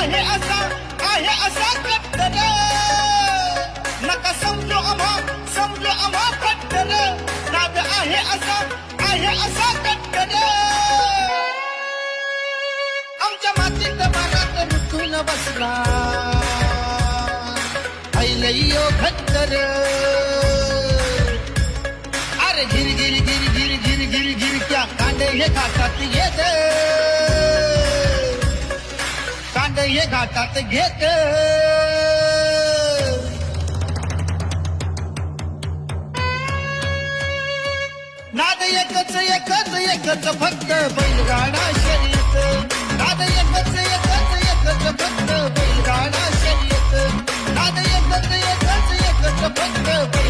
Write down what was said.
आहे असा कट्टर नका समजू आम्हा कट्टर नाद आहे असा कट्टर आमच्या मातीत मनात रुतून बसला ऐलयो घट्टर अरे गिर गिर गिर गिर गिर गिर गिर क्या कांदे हे घाटात येत कांदे हे घाटात घेत नाद एकच फक्त बैलगाडा शर्यत नाद एकच फक्त बैलगाडा शर्यत नाद एकच फक्त